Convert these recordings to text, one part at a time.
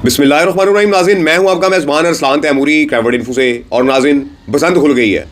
बिस्मिल्लाहिर्रहमानिर्रहीम। नाज़रीन, मैं हूं आपका मेज़बान अरसलान तैमूरी क्रैवड इन्फो से। और नाज़रीन, बसंत खुल गई है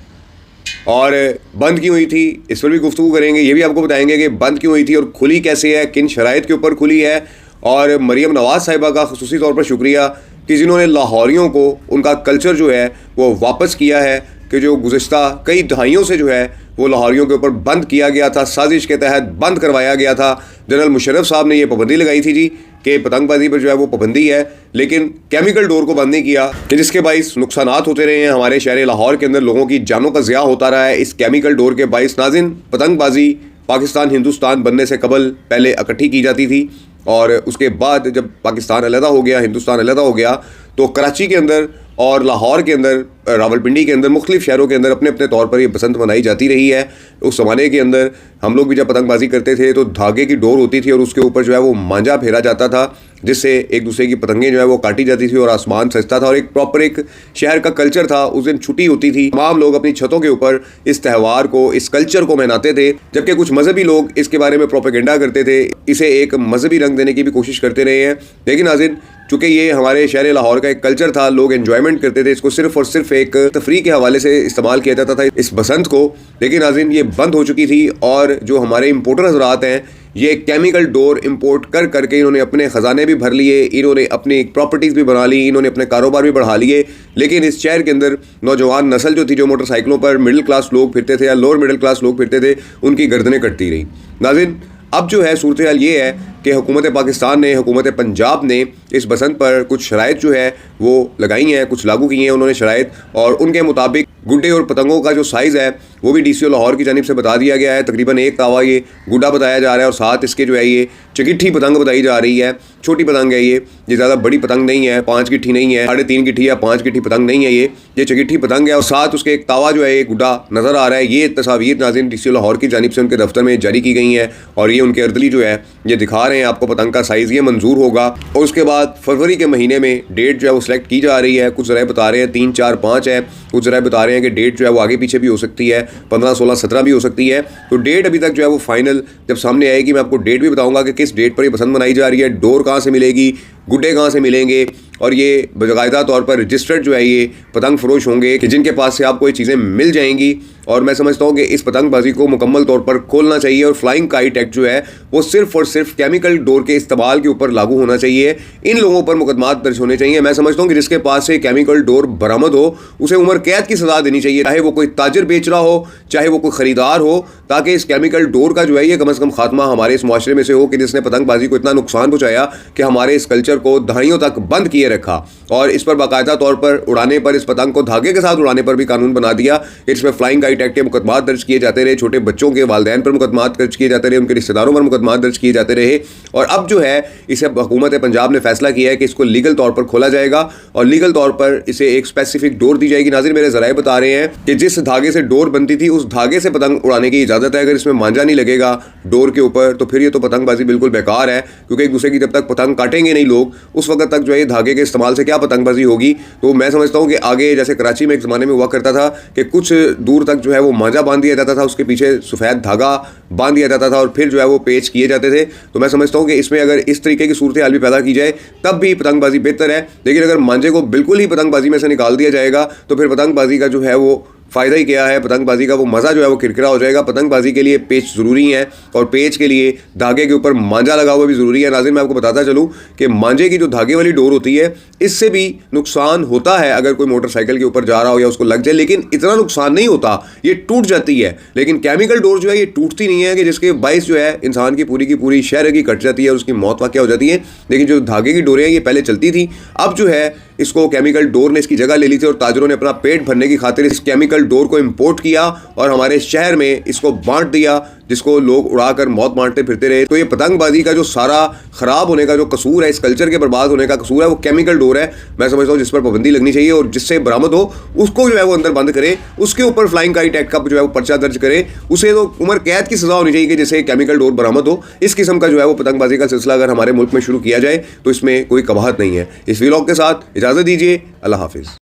और बंद क्यों हुई थी इस पर भी गुफ्तगू करेंगे। ये भी आपको बताएंगे कि बंद क्यों हुई थी और खुली कैसे है, किन शराइत के ऊपर खुली है। और मरियम नवाज़ साहिबा का ख़ुसूसी तौर पर शुक्रिया कि जिन्होंने लाहौरियों को उनका कल्चर जो है वो वापस किया है, कि जो गुज़िश्ता कई दहाइयों से जो है वो लाहौरियों के ऊपर बंद किया गया था, साजिश के तहत बंद करवाया गया था। जनरल मुशर्रफ साहब ने ये पाबंदी लगाई थी जी कि पतंगबाजी पर जो है वो पाबंदी है, लेकिन केमिकल डोर को बंद नहीं किया, कि जिसके बाइस नुकसानात होते रहे हैं। हमारे शहर लाहौर के अंदर लोगों की जानों का ज़िया होता रहा है इस केमिकल डोर के बाइस। नाज़रीन, पतंगबाजी पाकिस्तान हिंदुस्तान बनने से कबल पहले इकट्ठी की जाती थी और उसके बाद जब पाकिस्तान अलहदा हो गया, हिंदुस्तान अलहदा हो गया, तो कराची के अंदर और लाहौर के अंदर, रावलपिंडी के अंदर, मुख्तलिफ शहरों के अंदर अपने अपने तौर पर ये बसंत मनाई जाती रही है। उस ज़माने के अंदर हम लोग भी जब पतंगबाजी करते थे तो धागे की डोर होती थी और उसके ऊपर जो है वो मांझा फेरा जाता था, जिससे एक दूसरे की पतंगें जो है वो काटी जाती थी और आसमान सजता था। और एक प्रॉपर एक शहर का कल्चर था। उस दिन छुट्टी होती थी, तमाम लोग अपनी छतों के ऊपर इस त्यौहार को, इस कल्चर को मनाते थे। जबकि कुछ मजहबी लोग इसके बारे में प्रोपेगेंडा करते थे, इसे एक मजहबी रंग देने की भी कोशिश करते रहे हैं। लेकिन नाज़रीन, चूँकि ये हमारे शहर लाहौर का एक कल्चर था, लोग एंजॉयमेंट करते थे, इसको सिर्फ और सिर्फ एक तफरीह के हवाले से इस्तेमाल किया जाता था इस बसंत को। लेकिन नाज़रीन, ये बंद हो चुकी थी और जो हमारे इम्पोर्टर हजरात हैं, ये केमिकल डोर इंपोर्ट कर करके इन्होंने अपने ख़जाने भी भर लिए, इन्होंने अपनी प्रॉपर्टीज़ भी बना ली, इन्होंने अपने कारोबार भी बढ़ा लिए। लेकिन इस शहर के अंदर नौजवान नस्ल जो थी, जो मोटरसाइकिलों पर मिडिल क्लास लोग फिरते थे या लोअर मिडिल क्लास लोग फिरते थे, उनकी गर्दनें कटती रही। नाज़रीन, अब जो है सूरत हाल ये है कि हुकूमत पाकिस्तान ने, हुकूमत पंजाब ने इस बसंत पर कुछ शराइत जो है वो लगाई हैं, कुछ लागू की हैं उन्होंने शराइत। और उनके मुताबिक गुड्डे और पतंगों का जो साइज़ है वो भी DCO लाहौर की जानिब से बता दिया गया है। तकरीबन 1 तावा ये गुड्डा बताया जा रहा है और साथ इसके जो है ये चगिट्ठी पतंग बताई जा रही है। छोटी पतंग है ये ज़्यादा बड़ी पतंग नहीं है, 5 गिट्ठी नहीं है, 3.5 गिट्ठी या 5 गिट्ठी पतंग नहीं है, ये चगिट्ठी पतंग है। और साथ उसके एक तावा जो है, एक गुड्डा नज़र आ रहा है। ये तस्वीर नाज़रीन DCO लाहौर की जानिब से उनके दफ्तर में जारी की गई हैं और ये उनके अर्दली जो है ये दिखा रहे हैं आपको पतंग का साइज़। ये मंजूर होगा और उसके बाद फरवरी के महीने में डेट जो है वो सिलेक्ट की जा रही है। कुछ ज़राए बता रहे हैं 3, 4, 5 है, कुछ ज़राए बता रहे हैं कि डेट जो है वो आगे पीछे भी हो सकती है, 15, 16, 17 भी हो सकती है। तो डेट अभी तक जो है वो फाइनल जब सामने आएगी मैं आपको डेट भी बताऊंगा कि किस डेट पर ये पसंद मनाई जा रही है, डोर कहाँ से मिलेगी, गुड्डे कहाँ से मिलेंगे। और ये बाकायदा तौर पर रजिस्टर्ड जो है ये पतंग फरोश होंगे कि जिनके पास से आपको ये चीज़ें मिल जाएंगी। और मैं समझता हूँ कि इस पतंगबाजी को मुकम्मल तौर पर खोलना चाहिए और फ्लाइंग काइट एक्ट जो है वो सिर्फ और सिर्फ केमिकल डोर के इस्तेमाल के ऊपर लागू होना चाहिए। इन लोगों पर मुकदमात दर्ज होने चाहिए। मैं समझता हूँ कि जिसके पास से केमिकल डोर बरामद हो उसे उम्र कैद की सज़ा देनी चाहिए, चाहे वो कोई ताजर बेच रहा हो, चाहे वो कोई ख़रीदार हो, ताकि इस केमिकल डोर का जो है ये कम अज़ कम खात्मा हमारे इस माशरे में से हो कि जिसने पतंगबाजी को इतना नुकसान पहुँचाया कि हमारे इस कल्चर को दहाइयों तक बंद किए रखा। और इस पर बाकायदा तौर पर उड़ाने पर, इस पतंग को धागे के साथ उड़ाने पर भी कानून बना दिया। इसमें फ्लाइंग काइट एक्ट के मुकदमात दर्ज किए जाते रहे, छोटे बच्चों के वालिदैन पर मुकदमात दर्ज किए जाते रहे, उनके रिश्तेदारों पर मुकदमात दर्ज किए जाते रहे। और अब जो है इसे हुकूमत पंजाब ने फैसला किया है कि इसको लीगल तौर पर खोला जाएगा और लीगल तौर पर इसे एक स्पेसिफिक डोर दी जाएगी। नाज़रीन, मेरे ज़राए बता रहे हैं कि जिस धागे से डोर बनती थी उस धागे से पतंग उड़ाने की इजाज़त है। अगर इसमें मांझा नहीं लगेगा डोर के ऊपर तो फिर ये तो पतंगबाजी बिल्कुल बेकार है, क्योंकि एक दूसरे की जब तक पतंग काटेंगे नहीं लोग, उस वक्त तक जो है धागे के इस्तेमाल से क्या पतंगबाजी होगी। तो मैं समझता हूँ कि आगे जैसे कराची में एक ज़माने में हुआ करता था कि कुछ दूर तक जो है वो मांझा बांध दिया जाता था, उसके पीछे सफ़ेद धागा बांध दिया जाता था और फिर जो है वो पेच किए जाते थे। तो मैं समझता हूँ कि इसमें अगर इस तरीके की सूरत हाल भी पैदा की जाए तब भी पतंगबाजी बेहतर है। लेकिन अगर मांझे को बिल्कुल ही पतंगबाजी में से निकाल दिया जाएगा तो फिर पतंगबाजी का जो है वो फ़ायदा ही क्या है, पतंगबाजी का वो मज़ा जो है वो किरकिरा हो जाएगा। पतंगबाजी के लिए पेच ज़रूरी है और पेच के लिए धागे के ऊपर मांझा लगा हुआ भी ज़रूरी है। नाज़रीन, मैं आपको बताता चलूँ कि मांझे की जो धागे वाली डोर होती है इससे भी नुकसान होता है अगर कोई मोटरसाइकिल के ऊपर जा रहा हो या उसको लग जाए, लेकिन इतना नुकसान नहीं होता, ये टूट जाती है। लेकिन केमिकल डोर जो है ये टूटती नहीं है, कि जिसके बाइस जो है इंसान की पूरी शहर की कट जाती है, उसकी मौत वाक़या हो जाती है। लेकिन जो धागे की डोरें हैं ये पहले चलती थी, अब जो है इसको केमिकल डोर ने इसकी जगह ले ली थी और ताजरों ने अपना पेट भरने की खातिर इस केमिकल डोर को इंपोर्ट किया और हमारे शहर में इसको बांट दिया, जिसको लोग उड़ाकर मौत बांटते फिरते रहे। तो ये पतंगबाजी का जो सारा ख़राब होने का जो कसूर है, इस कल्चर के बर्बाद होने का कसूर है, वो केमिकल डोर है। मैं समझता हूँ जिस पर पाबंदी लगनी चाहिए और जिससे बरामद हो उसको जो है वो अंदर बंद करे, उसके ऊपर फ्लाइंग काइट एक्ट का जो है वो पर्चा दर्ज करे, उसे तो उम्र कैद की सज़ा होनी चाहिए कि जिससे केमिकल डोर बरामद हो। इस किस्म का जो है वो पतंगबाजी का सिलसिला अगर हमारे मुल्क में शुरू किया जाए तो इसमें कोई कबाहत नहीं है। इस व्लॉग के साथ इजाज़त दीजिए। अल्लाह हाफिज़।